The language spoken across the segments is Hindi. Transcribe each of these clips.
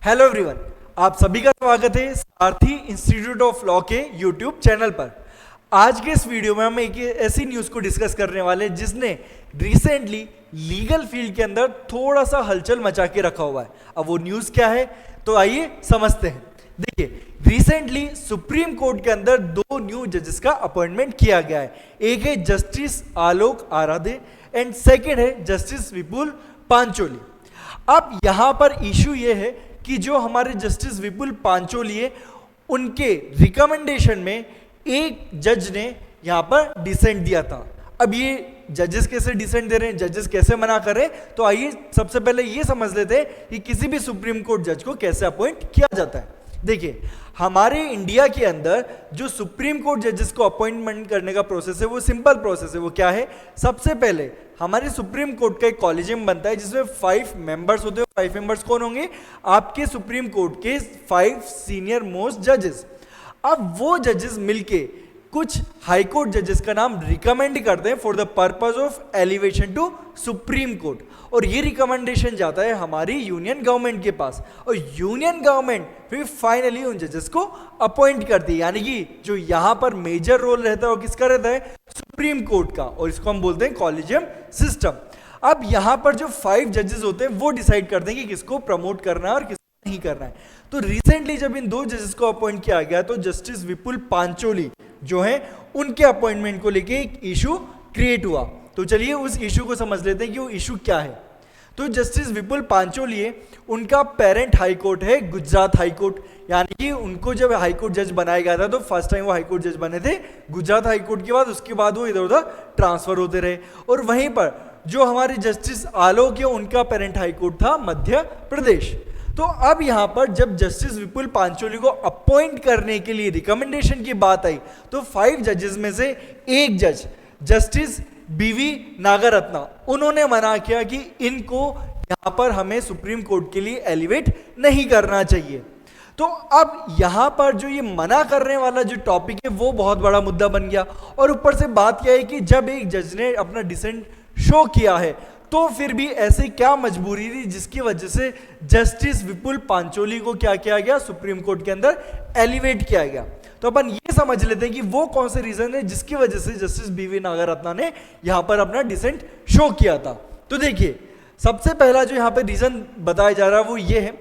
हेलो एवरीवन, आप सभी का स्वागत है सारथी इंस्टीट्यूट ऑफ लॉ के यूट्यूब चैनल पर। आज के इस वीडियो में हम एक ऐसी न्यूज़ को डिस्कस करने वाले हैं जिसने रिसेंटली लीगल फील्ड के अंदर थोड़ा सा हलचल मचा के रखा हुआ है। अब वो न्यूज़ क्या है तो आइए समझते हैं। देखिए, रिसेंटली सुप्रीम कोर्ट के अंदर दो न्यू जजेस का अपॉइंटमेंट किया गया है। एक है justice Alok Aradhe and second है जस्टिस विपुल पांचोली। अब यहां पर इशू ये है कि जो हमारे जस्टिस विपुल पांचोली है, उनके रिकमेंडेशन में एक जज ने यहां पर डिसेंट दिया था। अब ये जजेस कैसे डिसेंट दे रहे हैं, जजेस कैसे मना कर रहे हैं, तो आइए सबसे पहले ये समझ लेते हैं कि किसी भी सुप्रीम कोर्ट जज को कैसे अपॉइंट किया जाता है। देखिए, हमारे इंडिया के अंदर जो सुप्रीम कोर्ट जजेस को अपॉइंटमेंट करने का प्रोसेस है वो सिंपल प्रोसेस है। वो क्या है, सबसे पहले हमारे सुप्रीम कोर्ट का एक कॉलेजियम बनता है जिसमें 5 मेंबर्स होते हैं। 5 मेंबर्स कौन होंगे? आपके सुप्रीम कोर्ट के 5 सीनियर मोस्ट जजेस। अब वो जजेस मिलके कुछ हाई कोर्ट जजेस का नाम रिकमेंड करते हैं for the purpose of elevation to supreme court, और ये रिकमेंडेशन जाता है हमारी यूनियन गवर्नमेंट के पास, और यूनियन गवर्नमेंट फिर फाइनली उन जजेस को अपॉइंट करती है। यानी कि जो यहां पर मेजर रोल रहता है वो किसका रहता है? सुप्रीम कोर्ट का, और इसको हम बोलते हैं कॉलेजियम सिस्टम। अब यहां पर जो 5 जजेस होते हैं वो डिसाइड करते हैं कि किसको प्रमोट करना है और किसको नहीं करना है। तो रिसेंटली जब इन 2 जजेस को अपॉइंट किया गया तो जस्टिस विपुल पांचोली जो है उनके अपॉइंटमेंट को लेके एक इशू क्रिएट हुआ। तो चलिए उस इशू को समझ लेते हैं कि वो इशू क्या है। तो जस्टिस विपुल पांचोली है, उनका पेरेंट हाई कोर्ट है गुजरात हाई कोर्ट। यानी कि उनको जब हाई कोर्ट जज बनाया गया था तो फर्स्ट टाइम वो हाई कोर्ट जज बने थे गुजरात हाई कोर्ट के बाद, उसके बाद वो इधर उधर ट्रांसफर होते रहे। और वहीं पर जो हमारे जस्टिस आलोक है उनका पेरेंट हाई कोर्ट था मध्य प्रदेश। तो अब यहां पर जब जस्टिस विपुल पांचोली को अपॉइंट करने के लिए रिकमेंडेशन की बात आई तो 5 जजेस में से एक जज जस्टिस बीवी नागरत्ना, उन्होंने मना किया कि इनको यहां पर हमें सुप्रीम कोर्ट के लिए एलिवेट नहीं करना चाहिए। तो अब यहां पर जो ये मना करने वाला जो टॉपिक है वो बहुत बड़ा मुद्दा बन गया। और ऊपर से बात क्या है कि जब एक जज ने अपना डिसेंट शो किया है तो फिर भी ऐसे क्या मजबूरी थी जिसकी वजह से जस्टिस विपुल पांचोली को क्या किया गया? सुप्रीम कोर्ट के अंदर एलिवेट किया गया। तो अपन ये समझ लेते हैं कि वो कौन से रीजन है जिसकी वजह से जस्टिस बीवी नागरत्ना ने यहां पर अपना डिसेंट शो किया था। तो देखिए, सबसे पहला जो यहां पर रीजन बताया जा रहा है वो ये है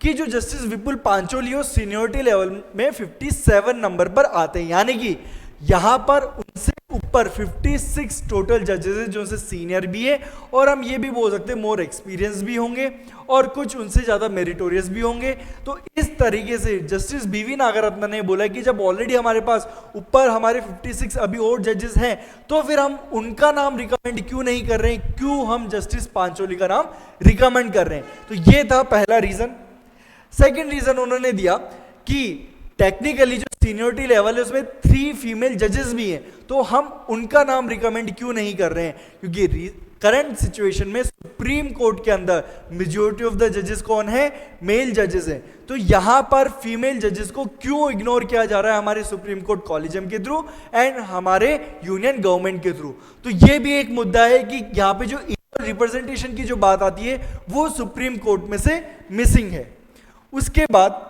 कि जो जस्टिस विपुल पांचोली हो सीनियरिटी लेवल में 57 नंबर पर आते हैं। यानी कि यहां पर उनसे ऊपर 56 टोटल जजेस हैं जो उनसे सीनियर भी है, और हम ये भी बोल सकते हैं मोर एक्सपीरियंस भी होंगे, और कुछ उनसे ज़्यादा मेरिटोरियस भी होंगे। तो इस तरीके से जस्टिस बीवी नागरत्ना ने बोला कि जब ऑलरेडी हमारे पास ऊपर हमारे 56 अभी और जजेस हैं तो फिर हम उनका नाम रिकमेंड क्यों नहीं कर रहे हैं, क्यों हम जस्टिस पांचोली का नाम रिकमेंड कर रहे हैं। तो ये था पहला रीज़न। सेकेंड रीज़न उन्होंने दिया कि टेक्निकली जो सीनियरिटी लेवल है उसमें 3 फीमेल जजेस भी हैं, तो हम उनका नाम रिकमेंड क्यों नहीं कर रहे हैं, क्योंकि करंट सिचुएशन में सुप्रीम कोर्ट के अंदर मेजॉरिटी ऑफ द जजेस कौन है? मेल जजेस हैं। तो यहां पर फीमेल जजेस को क्यों इग्नोर किया जा रहा है हमारे सुप्रीम कोर्ट कॉलेजियम के थ्रू एंड हमारे यूनियन गवर्नमेंट के थ्रू। तो यह भी एक मुद्दा है कि यहां पे जो इक्वल रिप्रेजेंटेशन की जो बात आती है वो सुप्रीम कोर्ट में से मिसिंग है। उसके बाद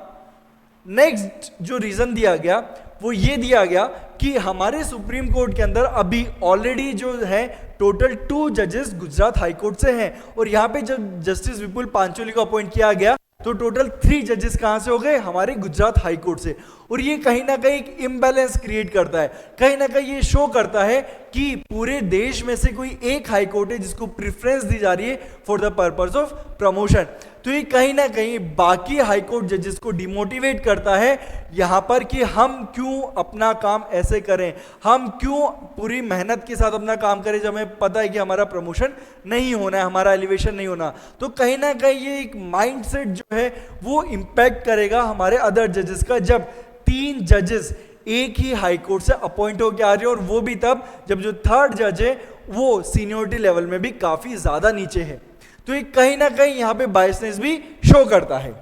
नेक्स्ट जो रीजन दिया गया वो ये दिया गया कि हमारे सुप्रीम कोर्ट के अंदर अभी ऑलरेडी जो है टोटल 2 जजेस गुजरात हाई कोर्ट से हैं, और यहाँ पे जब जस्टिस विपुल पांचोली को अपॉइंट किया गया तो टोटल 3 जजेस कहाँ से हो गए? हमारे गुजरात हाई कोर्ट से। और ये कहीं ना कहीं एक इम्बैलेंस क्रिएट करता है, कहीं ना कहीं ये शो करता है कि पूरे देश में से कोई एक हाई कोर्ट है जिसको प्रेफरेंस दी जा रही है for the purpose of promotion. तो ये कहीं ना कहीं बाकी हाई कोर्ट जजेस को डिमोटिवेट करता है यहाँ पर कि हम क्यों अपना काम ऐसे करें, हम क्यों पूरी मेहनत के साथ अपना काम करें जब हमें पता है कि हमारा प्रमोशन नहीं होना है, हमारा एलिवेशन नहीं होना। तो कहीं ना कहीं ये एक माइंडसेट जो है वो इम्पैक्ट करेगा हमारे अदर जजेस का, जब 3 जजेस एक ही हाई कोर्ट से अपॉइंट होकर आ रहे हैं, और वो भी तब जब जो 3rd जज है वो सीनियरिटी लेवल में भी काफी ज्यादा नीचे है। तो ये कहीं ना कहीं यहां पे बायसनेस भी शो करता है।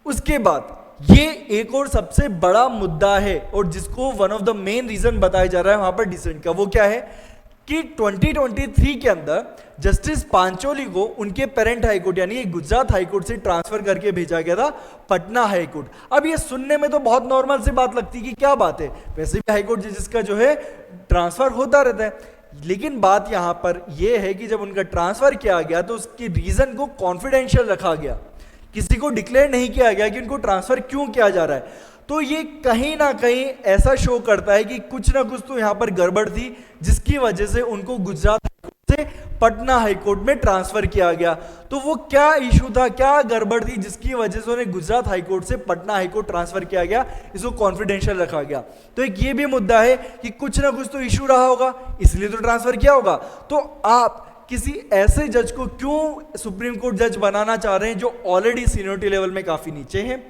उसके बाद ये एक और सबसे बड़ा मुद्दा है और जिसको one of the main reason बताया जा रहा है वहां पर डिसेंट का, वो क्या है कि 2023 के अंदर जस्टिस पांचोली को उनके पेरेंट हाईकोर्ट यानी गुजरात हाईकोर्ट से ट्रांसफर करके भेजा गया था पटना हाईकोर्ट। अब ये सुनने में तो बहुत नॉर्मल सी बात लगती है कि क्या बात है, वैसे भी हाईकोर्ट जजेस का जो है ट्रांसफर होता रहता है, लेकिन बात यहां पर यह है कि जब उनका ट्रांसफर किया गया तो उसके रीजन को कॉन्फिडेंशियल रखा गया, किसी को डिक्लेयर नहीं किया गया कि उनको ट्रांसफर क्यों किया जा रहा है। तो ये कहीं ना कहीं ऐसा शो करता है कि कुछ ना कुछ तो यहां पर गड़बड़ थी, जिसकी वजह से उनको गुजरात हाईकोर्ट से पटना हाईकोर्ट में ट्रांसफर किया गया। तो वो क्या इशू था, क्या गड़बड़ थी जिसकी वजह से उन्हें गुजरात हाईकोर्ट से पटना हाईकोर्ट ट्रांसफर किया गया, इसको कॉन्फिडेंशियल रखा गया। तो एक ये भी मुद्दा है कि कुछ ना कुछ तो इशू रहा होगा, इसलिए तो ट्रांसफर किया होगा। तो आप किसी ऐसे जज को क्यों सुप्रीम कोर्ट जज बनाना चाह रहे हैं जो ऑलरेडी सीनियरिटी लेवल में काफी नीचे हैं,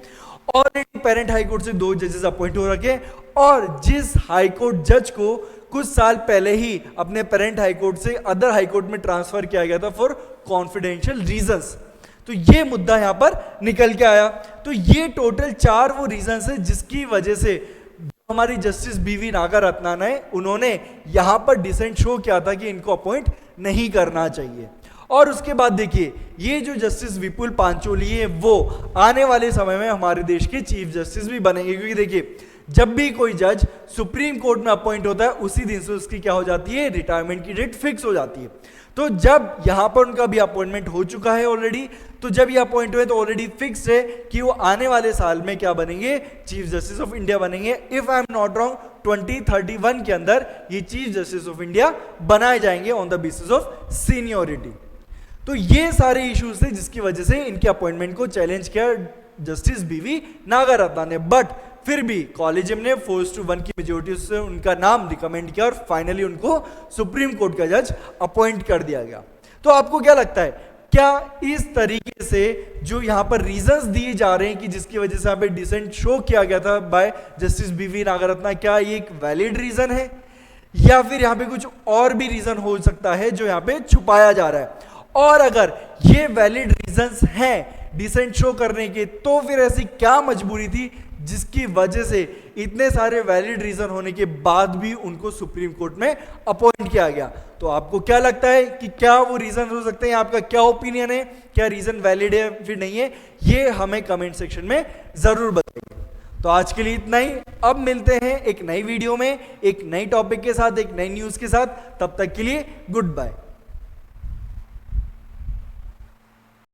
ऑलरेडी पेरेंट हाईकोर्ट से 2 जजेस अपॉइंट हो रखे, और जिस हाईकोर्ट जज को कुछ साल पहले ही अपने पेरेंट हाईकोर्ट से अदर हाईकोर्ट में ट्रांसफर किया गया था फॉर कॉन्फिडेंशियल रीजंस। तो ये मुद्दा यहां पर निकल के आया। तो ये टोटल 4 वो रीजंस है जिसकी वजह से हमारी जस्टिस बीवी नागारत्नन है, उन्होंने यहां पर डिसेंट शो किया था कि इनको अपॉइंट नहीं करना चाहिए। और उसके बाद देखिए, ये जो जस्टिस विपुल पांचोली है वो आने वाले समय में हमारे देश के चीफ जस्टिस भी बनेंगे, क्योंकि देखिए जब भी कोई जज सुप्रीम कोर्ट में अपॉइंट होता है उसी दिन से उसकी क्या हो जाती है, रिटायरमेंट की डेट फिक्स हो जाती है। तो जब यहां पर उनका भी अपॉइंटमेंट हो चुका है ऑलरेडी, तो जब ये अपॉइंट हुए तो ऑलरेडी फिक्स है कि वो आने वाले साल में क्या बनेंगे, चीफ जस्टिस ऑफ इंडिया बनेंगे। If I am not wrong 2031 के अंदर ये चीफ जस्टिस ऑफ इंडिया बनाए जाएंगे on the basis of seniority. तो ये सारे इश्यूज थे जिसकी वजह से इनके अपॉइंटमेंट को चैलेंज किया जस्टिस बीवी नागारत्नन ने, बट फिर भी कॉलेजियम ने 4:1 की मेजोरिटी से उनका नाम रिकमेंड किया और फाइनली उनको सुप्रीम कोर्ट का जज अपॉइंट कर दिया गया। तो आपको क्या लगता है, क्या इस तरीके से जो यहां पर रीजंस दिए जा रहे हैं कि जिसकी वजह से यहां पे डिसेंट शो किया गया था बाय जस्टिस बीवी नागारत्नन, क्या ये एक वैलिड रीजन है या फिर यहां पे कुछ और भी रीजन हो सकता है जो यहां पे छुपाया जा रहा है? और अगर ये वैलिड रीजंस हैं डिसेंट शो करने के, तो फिर ऐसी क्या मजबूरी थी जिसकी वजह से इतने सारे वैलिड रीजन होने के बाद भी उनको सुप्रीम कोर्ट में अपॉइंट किया गया? तो आपको क्या लगता है कि क्या वो रीजन हो सकते हैं? आपका क्या ओपिनियन है, क्या रीजन वैलिड है फिर नहीं है? ये हमें कमेंट सेक्शन में जरूर बताइए। तो आज के लिए इतना ही, अब मिलते हैं एक नई वीडियो में एक नई टॉपिक के साथ, एक नई न्यूज के साथ। तब तक के लिए गुड बाय।